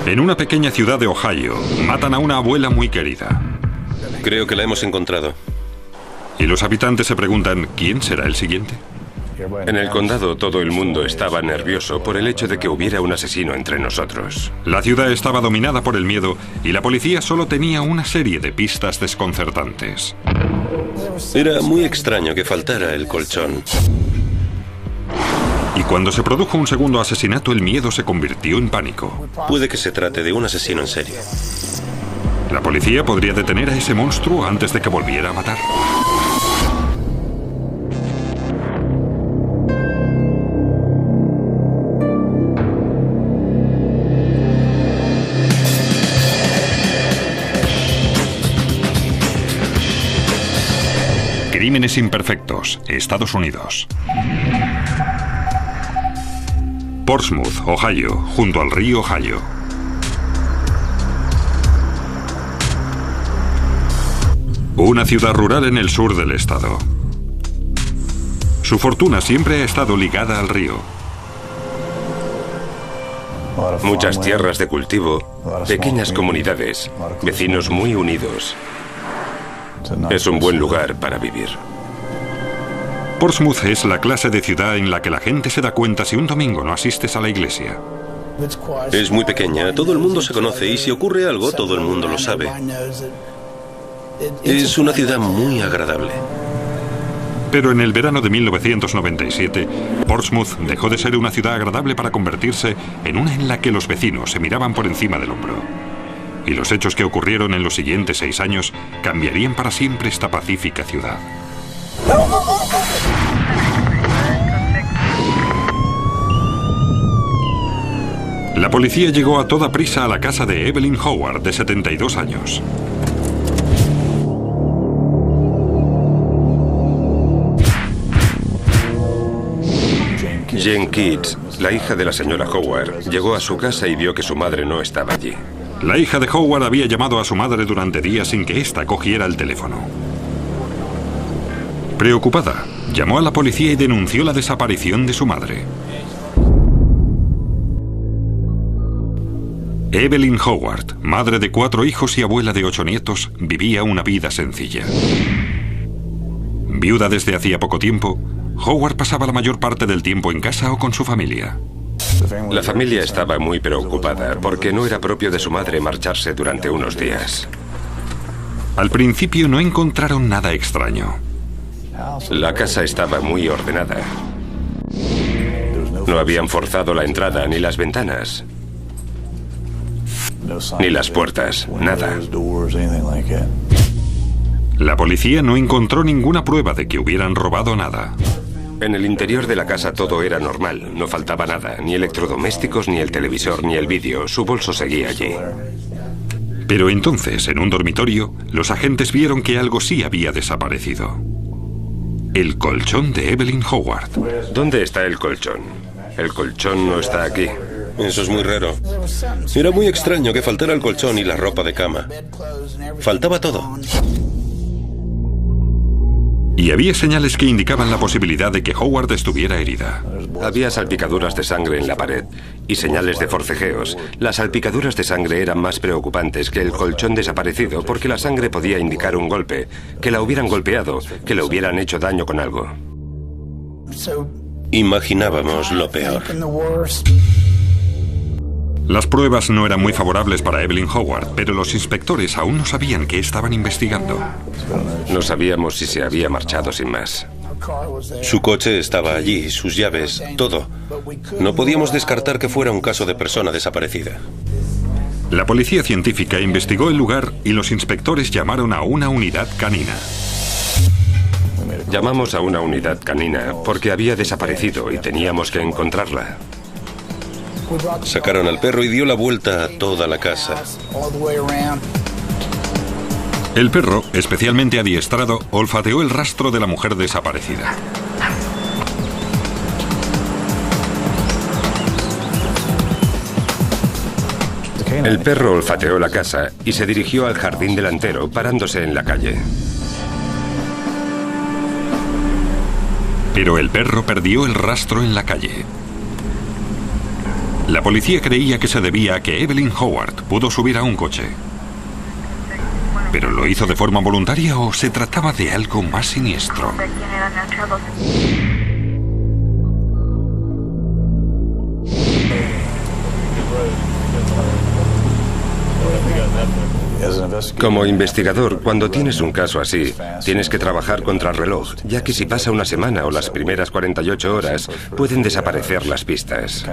En una pequeña ciudad de Ohio, matan a una abuela muy querida. Creo que la hemos encontrado. Y los habitantes se preguntan, ¿quién será el siguiente? En el condado todo el mundo estaba nervioso por el hecho de que hubiera un asesino entre nosotros. La ciudad estaba dominada por el miedo y la policía solo tenía una serie de pistas desconcertantes. Era muy extraño que faltara el colchón. Y cuando se produjo un segundo asesinato, el miedo se convirtió en pánico. Puede que se trate de un asesino en serie. La policía podría detener a ese monstruo antes de que volviera a matar. Crímenes imperfectos, Estados Unidos. Portsmouth, Ohio, junto al río Ohio. Una ciudad rural en el sur del estado. Su fortuna siempre ha estado ligada al río. Muchas tierras de cultivo, pequeñas comunidades, vecinos muy unidos. Es un buen lugar para vivir. Portsmouth es la clase de ciudad en la que la gente se da cuenta si un domingo no asistes a la iglesia. Es muy pequeña, todo el mundo se conoce y si ocurre algo, todo el mundo lo sabe. Es una ciudad muy agradable. Pero en el verano de 1997, Portsmouth dejó de ser una ciudad agradable para convertirse en una en la que los vecinos se miraban por encima del hombro. Y los hechos que ocurrieron en los siguientes 6 años cambiarían para siempre esta pacífica ciudad. La policía llegó a toda prisa a la casa de Evelyn Howard, de 72 años. Jane Keats, la hija de la señora Howard, llegó a su casa y vio que su madre no estaba allí. La hija de Howard había llamado a su madre durante días sin que ésta cogiera el teléfono. Preocupada, llamó a la policía y denunció la desaparición de su madre. Evelyn Howard, madre de 4 hijos y abuela de 8 nietos, vivía una vida sencilla. Viuda desde hacía poco tiempo, Howard pasaba la mayor parte del tiempo en casa o con su familia. La familia estaba muy preocupada porque no era propio de su madre marcharse durante unos días. Al principio no encontraron nada extraño. La casa estaba muy ordenada. No habían forzado la entrada ni las ventanas, ni las puertas, nada. La policía no encontró ninguna prueba de que hubieran robado nada. En el interior de la casa todo era normal, no faltaba nada, ni electrodomésticos, ni el televisor, ni el vídeo. Su bolso seguía allí. Pero entonces, en un dormitorio, los agentes vieron que algo sí había desaparecido. El colchón de Evelyn Howard. ¿Dónde está el colchón? El colchón no está aquí. Eso es muy raro. Era muy extraño que faltara el colchón y la ropa de cama. Faltaba todo. Y había señales que indicaban la posibilidad de que Howard estuviera herida. Había salpicaduras de sangre en la pared y señales de forcejeos. Las salpicaduras de sangre eran más preocupantes que el colchón desaparecido porque la sangre podía indicar un golpe, que la hubieran golpeado, que le hubieran hecho daño con algo. Imaginábamos lo peor. Las pruebas no eran muy favorables para Evelyn Howard, pero los inspectores aún no sabían qué estaban investigando. No sabíamos si se había marchado sin más. Su coche estaba allí, sus llaves, todo. No podíamos descartar que fuera un caso de persona desaparecida. La policía científica investigó el lugar y los inspectores llamaron a una unidad canina. Llamamos a una unidad canina porque había desaparecido y teníamos que encontrarla. Sacaron al perro y dio la vuelta a toda la casa. El perro, especialmente adiestrado, olfateó el rastro de la mujer desaparecida. El perro olfateó la casa y se dirigió al jardín delantero, parándose en la calle. Pero el perro perdió el rastro en la calle. La policía creía que se debía a que Evelyn Howard pudo subir a un coche. ¿Pero lo hizo de forma voluntaria o se trataba de algo más siniestro? Como investigador, cuando tienes un caso así, tienes que trabajar contra el reloj, ya que si pasa una semana o las primeras 48 horas, pueden desaparecer las pistas.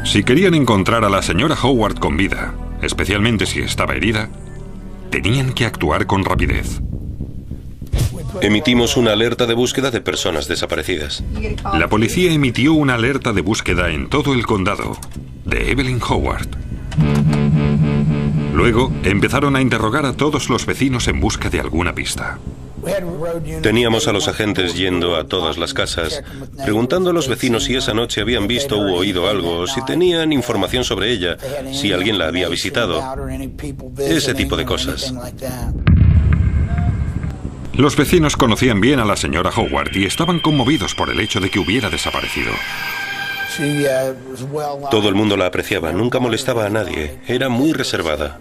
Si querían encontrar a la señora Howard con vida, especialmente si estaba herida, tenían que actuar con rapidez. Emitimos una alerta de búsqueda de personas desaparecidas. La policía emitió una alerta de búsqueda en todo el condado de Evelyn Howard. Luego empezaron a interrogar a todos los vecinos en busca de alguna pista. Teníamos a los agentes yendo a todas las casas, preguntando a los vecinos si esa noche habían visto u oído algo, si tenían información sobre ella, si alguien la había visitado, ese tipo de cosas. Los vecinos conocían bien a la señora Howard y estaban conmovidos por el hecho de que hubiera desaparecido. Todo el mundo la apreciaba, nunca molestaba a nadie, era muy reservada.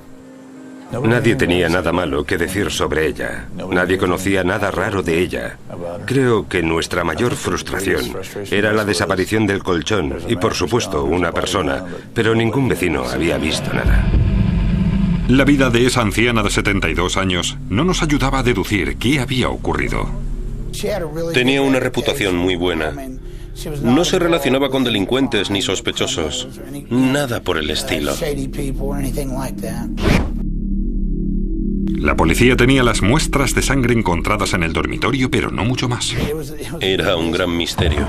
Nadie tenía nada malo que decir sobre ella. Nadie conocía nada raro de ella. Creo que nuestra mayor frustración era la desaparición del colchón y, por supuesto, una persona, pero ningún vecino había visto nada. La vida de esa anciana de 72 años no nos ayudaba a deducir qué había ocurrido. Tenía una reputación muy buena. No se relacionaba con delincuentes ni sospechosos. Nada por el estilo. La policía tenía las muestras de sangre encontradas en el dormitorio, pero no mucho más. Era un gran misterio.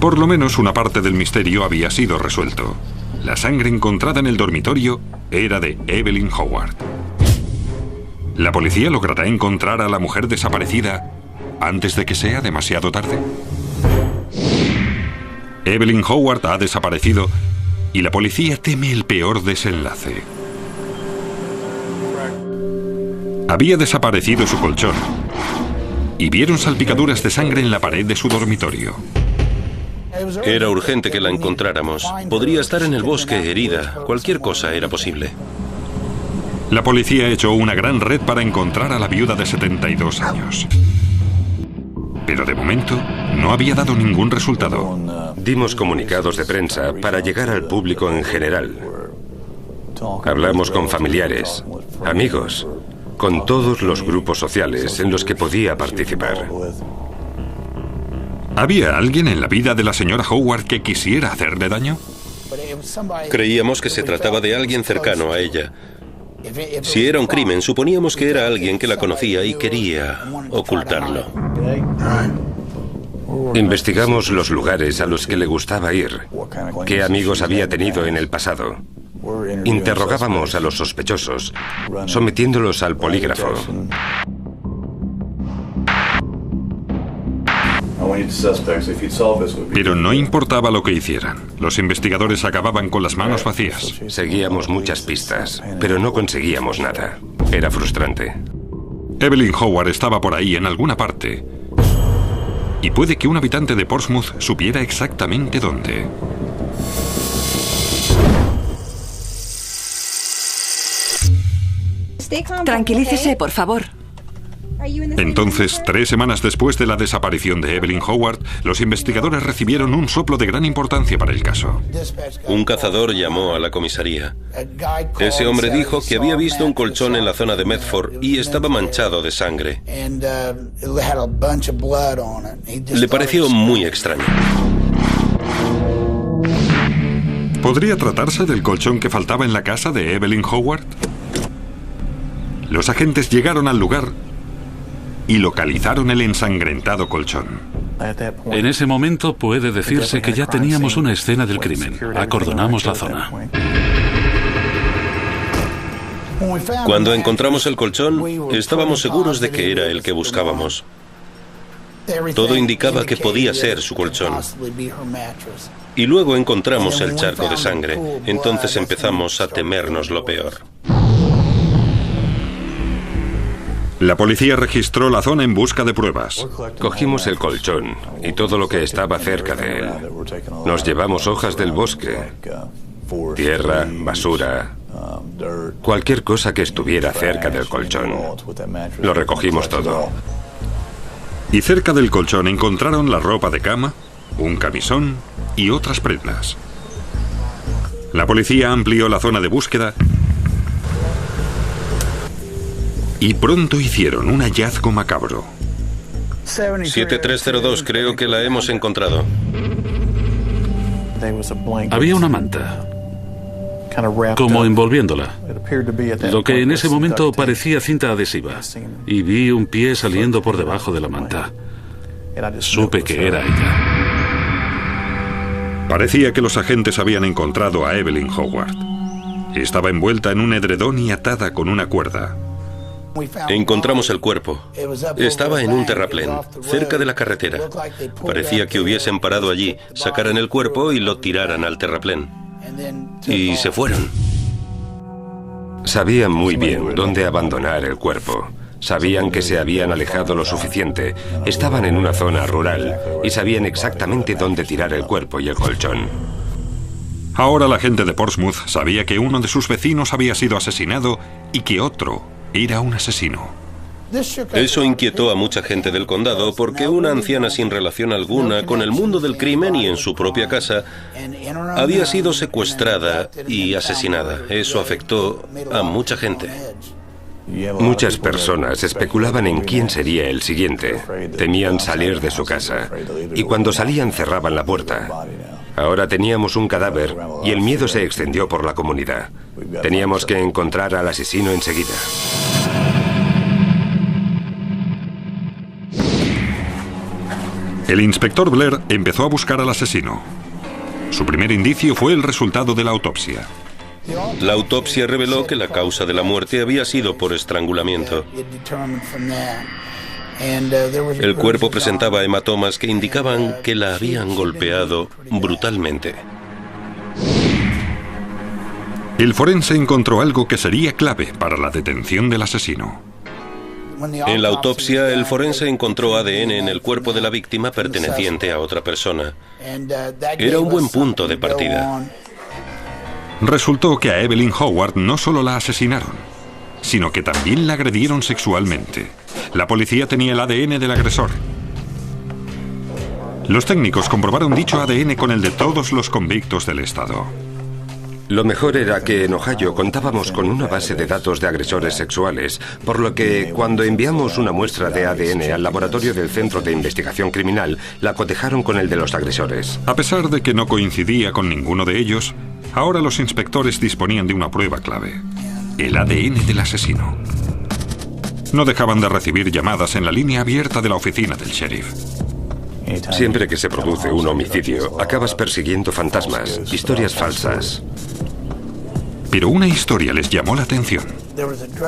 Por lo menos una parte del misterio había sido resuelto. La sangre encontrada en el dormitorio era de Evelyn Howard. ¿La policía logrará encontrar a la mujer desaparecida antes de que sea demasiado tarde? Evelyn Howard ha desaparecido y la policía teme el peor desenlace. Había desaparecido su colchón y vieron salpicaduras de sangre en la pared de su dormitorio. Era urgente que la encontráramos. Podría estar en el bosque herida. Cualquier cosa era posible. La policía echó una gran red para encontrar a la viuda de 72 años. Pero de momento no había dado ningún resultado. Dimos comunicados de prensa para llegar al público en general. Hablamos con familiares, amigos, con todos los grupos sociales en los que podía participar. ¿Había alguien en la vida de la señora Howard que quisiera hacerle daño? Creíamos que se trataba de alguien cercano a ella. Si era un crimen, suponíamos que era alguien que la conocía y quería ocultarlo. Investigamos los lugares a los que le gustaba ir, qué amigos había tenido en el pasado. Interrogábamos a los sospechosos, sometiéndolos al polígrafo. Pero no importaba lo que hicieran. Los investigadores acababan con las manos vacías. Seguíamos muchas pistas, pero no conseguíamos nada. Era frustrante. Evelyn Howard estaba por ahí en alguna parte. Y puede que un habitante de Portsmouth supiera exactamente dónde. Tranquilícese, por favor. Entonces, 3 semanas después de la desaparición de Evelyn Howard, los investigadores recibieron un soplo de gran importancia para el caso. Un cazador llamó a la comisaría. Ese hombre dijo que había visto un colchón en la zona de Medford y estaba manchado de sangre. Le pareció muy extraño. ¿Podría tratarse del colchón que faltaba en la casa de Evelyn Howard? Los agentes llegaron al lugar y localizaron el ensangrentado colchón. En ese momento puede decirse que ya teníamos una escena del crimen. Acordonamos la zona. Cuando encontramos el colchón, estábamos seguros de que era el que buscábamos. Todo indicaba que podía ser su colchón. Y luego encontramos el charco de sangre. Entonces empezamos a temernos lo peor. La policía registró la zona en busca de pruebas. Cogimos el colchón y todo lo que estaba cerca de él. Nos llevamos hojas del bosque, tierra, basura, cualquier cosa que estuviera cerca del colchón. Lo recogimos todo. Y cerca del colchón encontraron la ropa de cama, un camisón y otras prendas. La policía amplió la zona de búsqueda y pronto hicieron un hallazgo macabro. 7302, creo que la hemos encontrado. Había una manta, como envolviéndola, lo que en ese momento parecía cinta adhesiva, y vi un pie saliendo por debajo de la manta. Supe que era ella. Parecía que los agentes habían encontrado a Evelyn Howard. Estaba envuelta en un edredón y atada con una cuerda. Encontramos el cuerpo. Estaba en un terraplén, cerca de la carretera. Parecía que hubiesen parado allí, sacaran el cuerpo y lo tiraran al terraplén. Y se fueron. Sabían muy bien dónde abandonar el cuerpo. Sabían que se habían alejado lo suficiente. Estaban en una zona rural y sabían exactamente dónde tirar el cuerpo y el colchón. Ahora la gente de Portsmouth sabía que uno de sus vecinos había sido asesinado y que otro era un asesino. Eso inquietó a mucha gente del condado porque una anciana sin relación alguna con el mundo del crimen y en su propia casa había sido secuestrada y asesinada. Eso afectó a mucha gente. Muchas personas especulaban en quién sería el siguiente. Temían salir de su casa y cuando salían cerraban la puerta. Ahora teníamos un cadáver y el miedo se extendió por la comunidad. Teníamos que encontrar al asesino enseguida. El inspector Blair empezó a buscar al asesino. Su primer indicio fue el resultado de la autopsia. La autopsia reveló que la causa de la muerte había sido por estrangulamiento. El cuerpo presentaba hematomas que indicaban que la habían golpeado brutalmente. El forense encontró algo que sería clave para la detención del asesino. En la autopsia, el forense encontró ADN en el cuerpo de la víctima perteneciente a otra persona. Era un buen punto de partida. Resultó que a Evelyn Howard no solo la asesinaron, sino que también la agredieron sexualmente. La policía tenía el ADN del agresor. Los técnicos comprobaron dicho ADN con el de todos los convictos del estado. Lo mejor era que en Ohio contábamos con una base de datos de agresores sexuales, por lo que cuando enviamos una muestra de ADN al laboratorio del Centro de Investigación Criminal, la cotejaron con el de los agresores. A pesar de que no coincidía con ninguno de ellos, ahora los inspectores disponían de una prueba clave: el ADN del asesino. No dejaban de recibir llamadas en la línea abierta de la oficina del sheriff. Siempre que se produce un homicidio, acabas persiguiendo fantasmas, historias falsas. Pero una historia les llamó la atención.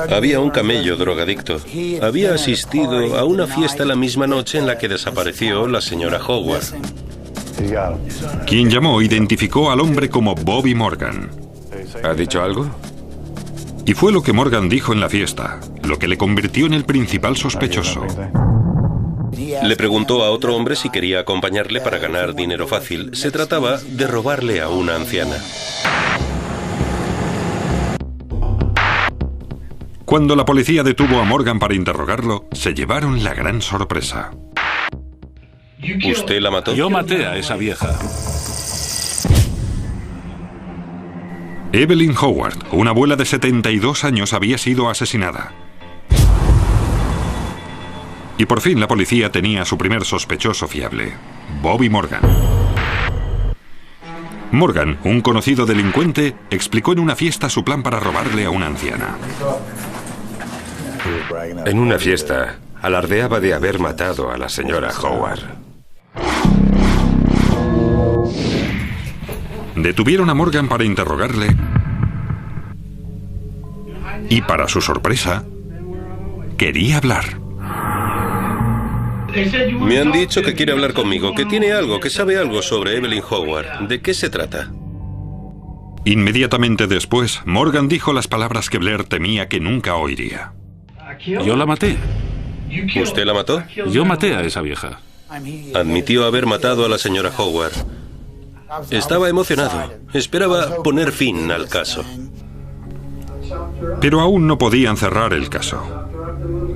Había un camello drogadicto. Había asistido a una fiesta la misma noche en la que desapareció la señora Howard. Quien llamó identificó al hombre como Bobby Morgan. ¿Ha dicho algo? Y fue lo que Morgan dijo en la fiesta, lo que le convirtió en el principal sospechoso. Le preguntó a otro hombre si quería acompañarle para ganar dinero fácil. Se trataba de robarle a una anciana. Cuando la policía detuvo a Morgan para interrogarlo, se llevaron la gran sorpresa. ¿Usted la mató? Yo maté a esa vieja. Evelyn Howard, una abuela de 72 años, había sido asesinada. Y por fin la policía tenía a su primer sospechoso fiable, Bobby Morgan. Morgan, un conocido delincuente, explicó en una fiesta su plan para robarle a una anciana. En una fiesta, alardeaba de haber matado a la señora Howard. Detuvieron a Morgan para interrogarle y, para su sorpresa, quería hablar. Me han dicho que quiere hablar conmigo, que tiene algo, que sabe algo sobre Evelyn Howard. ¿De qué se trata? Inmediatamente después, Morgan dijo las palabras que Blair temía que nunca oiría. Yo la maté. ¿Usted la mató? Yo maté a esa vieja. Admitió haber matado a la señora Howard. Estaba emocionado. Esperaba poner fin al caso. Pero aún no podían cerrar el caso.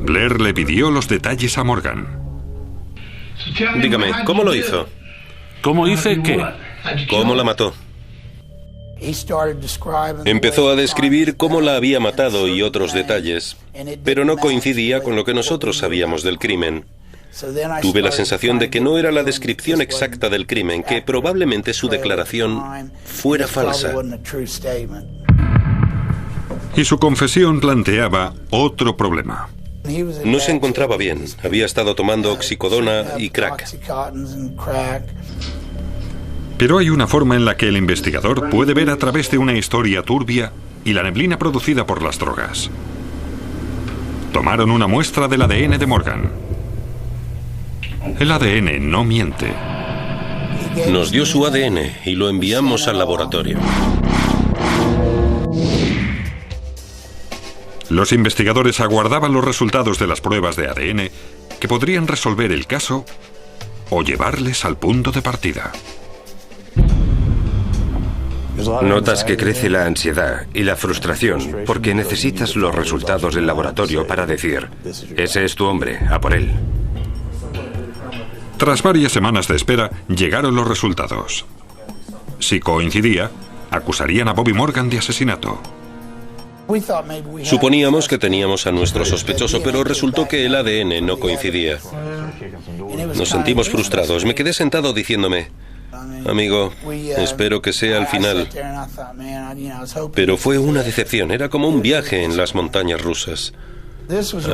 Blair le pidió los detalles a Morgan. Dígame, ¿cómo lo hizo? ¿Cómo hice qué? ¿Cómo la mató? Empezó a describir cómo la había matado y otros detalles, pero no coincidía con lo que nosotros sabíamos del crimen. Tuve la sensación de que no era la descripción exacta del crimen, que probablemente su declaración fuera falsa. Y su confesión planteaba otro problema. No se encontraba bien. Había estado tomando oxicodona y crack. Pero hay una forma en la que el investigador puede ver a través de una historia turbia y la neblina producida por las drogas. Tomaron una muestra del ADN de Morgan. El ADN no miente. Nos dio su ADN y lo enviamos al laboratorio. Los investigadores aguardaban los resultados de las pruebas de ADN que podrían resolver el caso o llevarles al punto de partida. Notas que crece la ansiedad y la frustración porque necesitas los resultados del laboratorio para decir, ese es tu hombre, a por él. Tras varias semanas de espera, llegaron los resultados. Si coincidía, acusarían a Bobby Morgan de asesinato. Suponíamos que teníamos a nuestro sospechoso, pero resultó que el ADN no coincidía. Nos sentimos frustrados. Me quedé sentado diciéndome, amigo, espero que sea el final. Pero fue una decepción. Era como un viaje en las montañas rusas.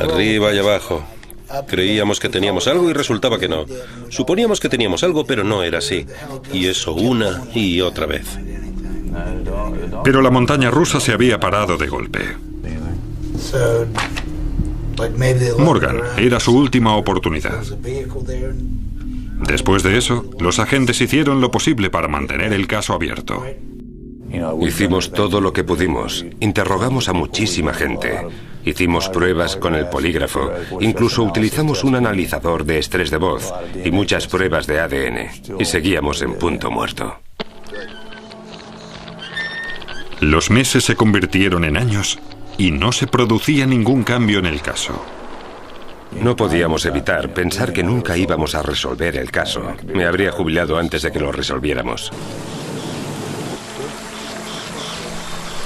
Arriba y abajo. Creíamos que teníamos algo y resultaba que no. Suponíamos que teníamos algo, pero no era así. Y eso una y otra vez. Pero la montaña rusa se había parado de golpe. Morgan era su última oportunidad. Después de eso, los agentes hicieron lo posible para mantener el caso abierto. Hicimos todo lo que pudimos. Interrogamos a muchísima gente. Hicimos pruebas con el polígrafo. Incluso utilizamos un analizador de estrés de voz y muchas pruebas de ADN. Y seguíamos en punto muerto. Los meses se convirtieron en años y no se producía ningún cambio en el caso. No podíamos evitar pensar que nunca íbamos a resolver el caso. Me habría jubilado antes de que lo resolviéramos.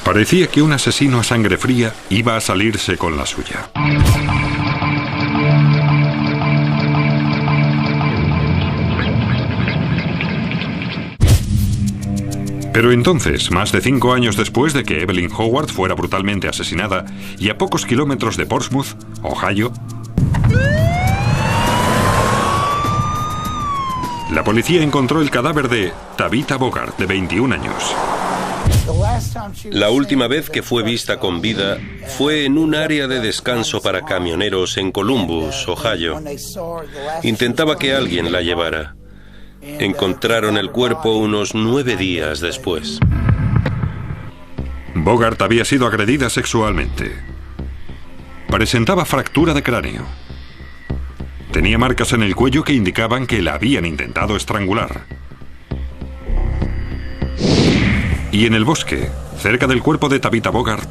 Parecía que un asesino a sangre fría iba a salirse con la suya. Pero entonces, más de 5 años después de que Evelyn Howard fuera brutalmente asesinada y a pocos kilómetros de Portsmouth, Ohio, la policía encontró el cadáver de Tabitha Bogart, de 21 años. La última vez que fue vista con vida fue en un área de descanso para camioneros en Columbus, Ohio. Intentaba que alguien la llevara. Encontraron el cuerpo unos 9 días después. Bogart había sido agredida sexualmente. Presentaba fractura de cráneo. Tenía marcas en el cuello que indicaban que la habían intentado estrangular. Y en el bosque, cerca del cuerpo de Tabitha Bogart,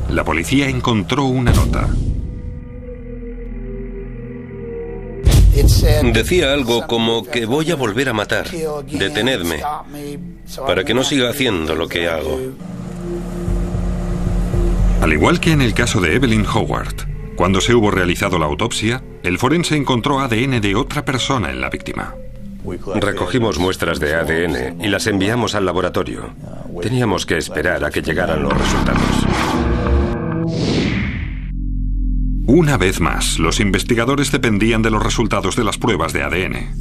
la policía encontró una nota. Decía algo como que voy a volver a matar. Detenedme, para que no siga haciendo lo que hago. Al igual que en el caso de Evelyn Howard, cuando se hubo realizado la autopsia, el forense encontró ADN de otra persona en la víctima. Recogimos muestras de ADN y las enviamos al laboratorio. Teníamos que esperar a que llegaran los resultados. Una vez más, los investigadores dependían de los resultados de las pruebas de ADN.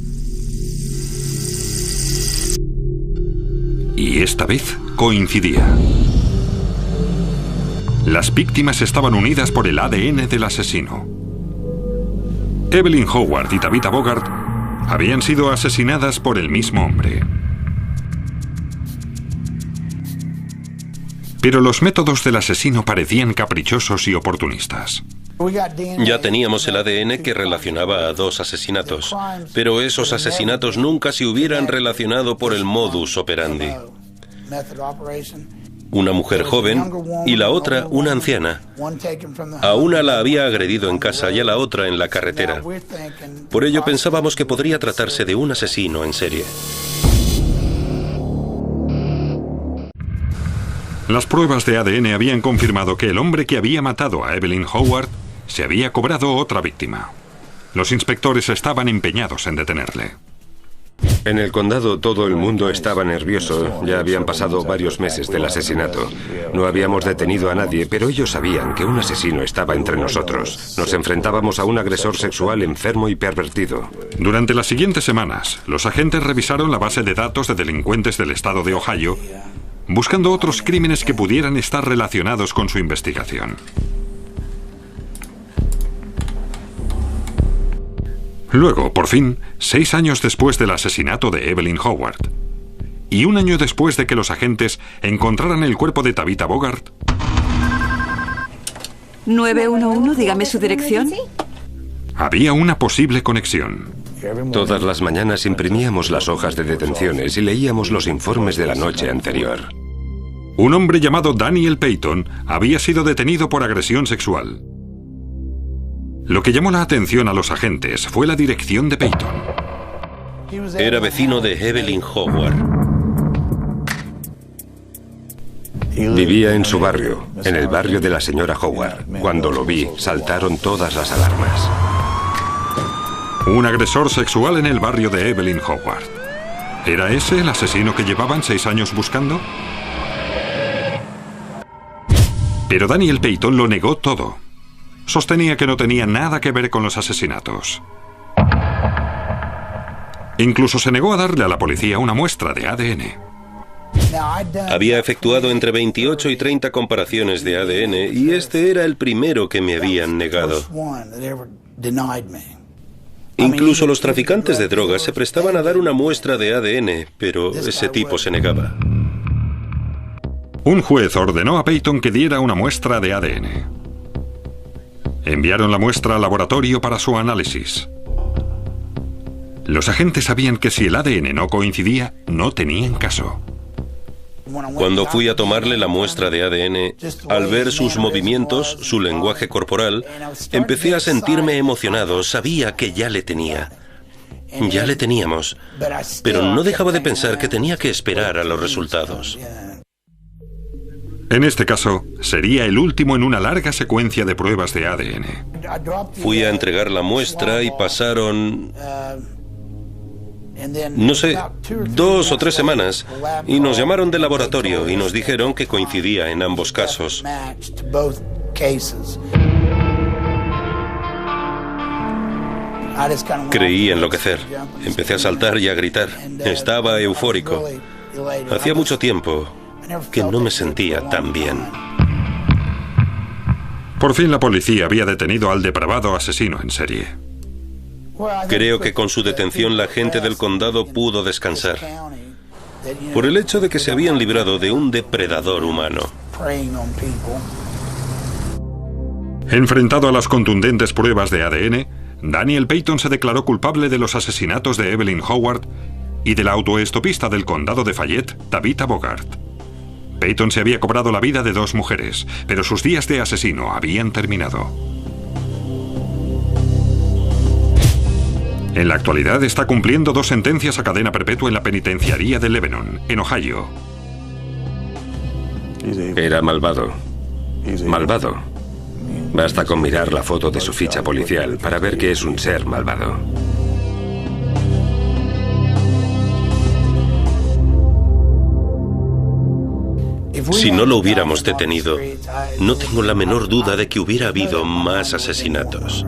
Y esta vez coincidía. Las víctimas estaban unidas por el ADN del asesino. Evelyn Howard y Tabitha Bogart habían sido asesinadas por el mismo hombre. Pero los métodos del asesino parecían caprichosos y oportunistas. Ya teníamos el ADN que relacionaba a 2 asesinatos, pero esos asesinatos nunca se hubieran relacionado por el modus operandi. Una mujer joven y la otra una anciana. A una la había agredido en casa y a la otra en la carretera. Por ello pensábamos que podría tratarse de un asesino en serie. Las pruebas de ADN habían confirmado que el hombre que había matado a Evelyn Howard se había cobrado otra víctima. Los inspectores estaban empeñados en detenerle. En el condado todo el mundo estaba nervioso. Ya habían pasado varios meses del asesinato. No habíamos detenido a nadie, pero ellos sabían que un asesino estaba entre nosotros. Nos enfrentábamos a un agresor sexual enfermo y pervertido. Durante las siguientes semanas, los agentes revisaron la base de datos de delincuentes del estado de Ohio, buscando otros crímenes que pudieran estar relacionados con su investigación. Luego, por fin, 6 años después del asesinato de Evelyn Howard, y 1 año después de que los agentes encontraran el cuerpo de Tabitha Bogart... 911, dígame su dirección. Había una posible conexión. Todas las mañanas imprimíamos las hojas de detenciones y leíamos los informes de la noche anterior. Un hombre llamado Daniel Payton había sido detenido por agresión sexual. Lo que llamó la atención a los agentes fue la dirección de Payton. Era vecino de Evelyn Howard. Vivía en su barrio, en el barrio de la señora Howard. Cuando lo vi, saltaron todas las alarmas. Un agresor sexual en el barrio de Evelyn Howard. ¿Era ese el asesino que llevaban 6 años buscando? Pero Daniel Payton lo negó todo. Sostenía que no tenía nada que ver con los asesinatos. Incluso se negó a darle a la policía una muestra de ADN. Había efectuado entre 28 y 30 comparaciones de ADN y este era el primero que me habían negado. Incluso los traficantes de drogas se prestaban a dar una muestra de ADN, pero ese tipo se negaba. Un juez ordenó a Payton que diera una muestra de ADN. Enviaron la muestra al laboratorio para su análisis. Los agentes sabían que si el ADN no coincidía, no tenían caso. Cuando fui a tomarle la muestra de ADN, al ver sus movimientos, su lenguaje corporal, empecé a sentirme emocionado. Sabía que ya le tenía. Ya le teníamos. Pero no dejaba de pensar que tenía que esperar a los resultados. En este caso, sería el último en una larga secuencia de pruebas de ADN. Fui a entregar la muestra y pasaron, no sé, 2 o 3 semanas, y nos llamaron del laboratorio y nos dijeron que coincidía en ambos casos. Creí enloquecer. Empecé a saltar y a gritar. Estaba eufórico. Hacía mucho tiempo que no me sentía tan bien. Por fin la policía había detenido al depravado asesino en serie. Creo que con su detención la gente del condado pudo descansar, por el hecho de que se habían librado de un depredador humano. Enfrentado a las contundentes pruebas de ADN, Daniel Payton se declaró culpable de los asesinatos de Evelyn Howard y de la autoestopista del condado de Fayette, Tabitha Bogart. Payton se había cobrado la vida de 2 mujeres, pero sus días de asesino habían terminado. En la actualidad está cumpliendo 2 sentencias a cadena perpetua en la penitenciaría de Lebanon, en Ohio. Era malvado. Malvado. Basta con mirar la foto de su ficha policial para ver que es un ser malvado. Si no lo hubiéramos detenido, no tengo la menor duda de que hubiera habido más asesinatos.